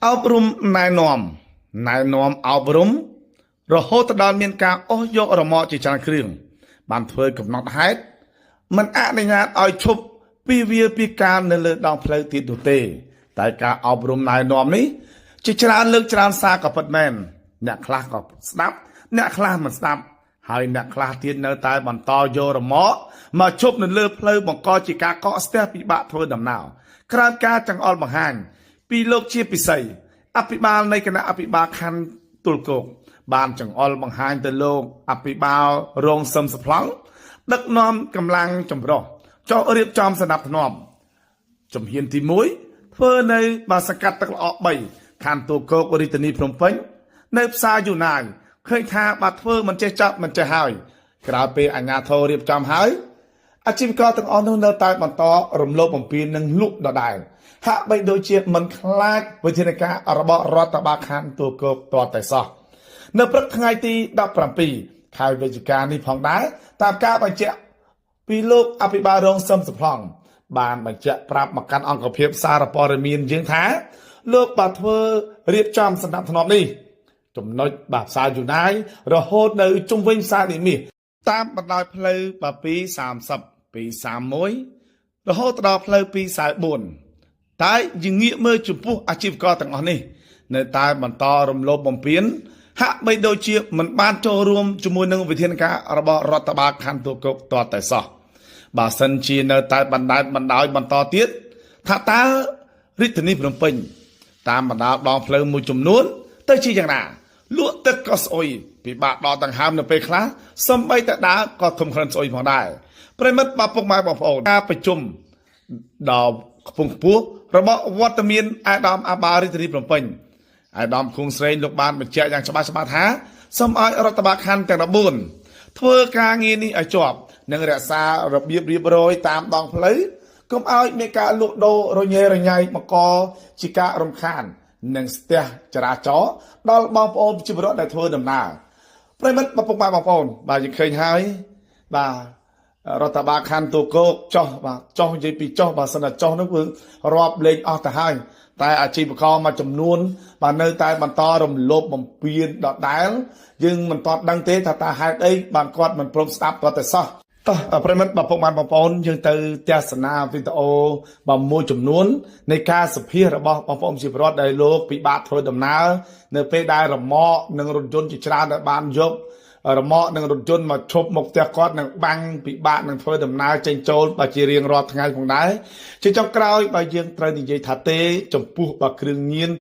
អប់រំណែនាំអប់រំរហូតដល់មានការអស់យករមាក់ជាច្រើនគ្រឿងបានធ្វើកំណត់ហេតុមិនអនុញ្ញាតឲ្យឈប់ពីវាពីការនៅលើដងផ្លូវទៀតនោះទេតែការអប់រំណែនាំនេះជាច្រើនលើកច្រើនសារក៏ពិតមែនអ្នកខ្លះក៏ស្ដាប់អ្នកខ្លះមិនស្ដាប់ហើយអ្នកខ្លះទៀតនៅតែបន្តយករមាក់មកឈប់នៅលើផ្លូវបង្កជាការកកស្ទះពិបាកធ្វើដំណើរក្រោយការចង្អុលបង្ហាញពីលោកជាពិសីអភិបាលនៃគណៈអភិបាលខណ្ឌទួលគោកបានចង្អុលបង្ហាញទៅលោកអភិបាលរងសឹមសប្លង់ដឹកនាំកម្លាំងចម្រុះចុះរៀបចំសណ្ដាប់ធ្នាប់ជំហានទី1ធ្វើនៅបាសកាត់ទឹកល្អក3ខណ្ឌទួលគោករាជធានីភ្នំពេញនៅផ្សារយូណាយឃើញថាបើធ្វើមិនចេះចាប់មិនចេះហើយក្រោយពេលអាជ្ញាធររៀបចំហើយអាជីវករទាំងអស់នោះនៅតែបន្តរំលោភបំពាននិងលក់ដដែលហាក់បីដូចជាមិនខ្លាចវិធានការរបស់រដ្ឋបាលខណ្ឌទួលគោកតតែសោះនៅព្រឹកថ្ងៃទី17ខែវិច្ឆិកានេះផងដែរតាមការបញ្ជាក់ពីលោកអភិបាលរងសឹមសុផង់បានបញ្ជាក់ប្រាប់មកកាន់អង្គភាពសារព័ត៌មានយើងថាលោកបានធ្វើរៀបចំសណ្ដាប់ធ្នាប់នេះចំណុចបាផ្សារយូណាយរហូតនៅជុំវិញផ្សារនិមិត្តតាមបណ្ដោយផ្លូវ230 231រហូតដល់ផ្លូវ244តែយើងងាកមើលចំពោះអាជីវករទាំងអស់នេះនៅតែបន្តរំលោភបំពានហាក់បីដូចជាមិនបានចូលរួមជាមួយនឹងវិធានការរបស់រដ្ឋបាលខណ្ឌទួលគោកតតែសោះបើសិនជានៅតែបណ្ដោយបន្តទៀតថាតើរាជធានីភ្នំពេញតាមបណ្ដាដងផ្លូវមួយចំនួនទៅជាយ៉ាងណាលក់ទឹកក៏ស្អុយពិបាកដកដង្ហើមនៅពេលខ្លះសម្បីតែដើរក៏ធំក្លិនស្អុយផងដែរប្រិមិត្តពុកម៉ែបងប្អូនការប្រជុំដល់ខ្ពង់ខ្ពស់របស់វត្តមានអាដាមអាបារាជធានីភ្នំពេញអាដាមឃុងស្រេងលោកបានបញ្ជាក់យ៉ាងច្បាស់ថាសូមឲ្យរដ្ឋបាលខណ្ឌទាំង14ធ្វើការងារនេះឲ្យជាប់និងរក្សារបៀបរៀបរយតាមដងផ្លូវកុំឲ្យមានការលក់ដូររញ៉េរញ៉ៃបង្កជាការរំខាននិងស្ទះចរាចរណ៍ដល់បងប្អូនប្រជាពលរដ្ឋដែលធ្វើដំណើរប្រិមិត្តពុកម៉ែបងប្អូនបាទយើងឃើញហើយបាទរដ្ឋបាលខណ្ឌទួលគោកចុះនិយាយពីចុះបើសិនតែចុះនោះគឺរាប់លេខអស់ទៅហើយតែអាជីវករមួយចំនួនបាទនៅតែបន្តរំលោភបំពានដដែលយើងមិនទាន់ដឹងទេថាតើហេតុអីបានគាត់មិនព្រមស្ដាប់គាត់ទៅសោះតោះប្រិមិត្តពុកម៉ែបងប្អូនយើងទៅទស្សនាវីដេអូមួយចំនួននៃការសភារបស់បងប្អូនប្រជាពលរដ្ឋដែលលោកពិបាកធ្វើដំណើរនៅពេលដែលរមាក់និងរថយន្តជាច្រើនដែលបានយករមាក់និងរថយន្តមកឈប់មកផ្ទះគាត់នឹងបាំងពិបាកនឹងធ្វើដំណើរចេញចូលបើជារៀងរាល់ថ្ងៃផងដែរជាចុងក្រោយបើយើងត្រូវនិយាយថាទេចំពោះបើគ្រឿងញៀន